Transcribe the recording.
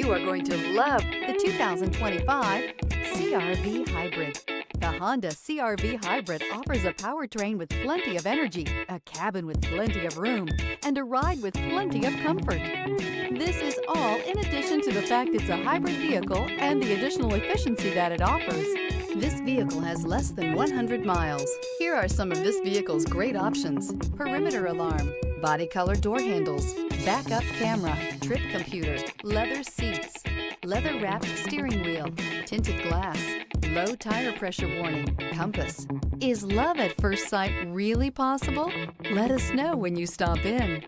You are going to love the 2025 CR-V Hybrid. The Honda CR-V Hybrid offers a powertrain with plenty of energy, a cabin with plenty of room, and a ride with plenty of comfort. This is all in addition to the fact it's a hybrid vehicle and the additional efficiency that it offers. This vehicle has less than 100 miles. Here are some of this vehicle's great options: perimeter alarm, body color door handles, backup camera, trip computer, leather seats, leather wrapped steering wheel, tinted glass, low tire pressure warning, compass. Is love at first sight really possible? Let us know when you stop in.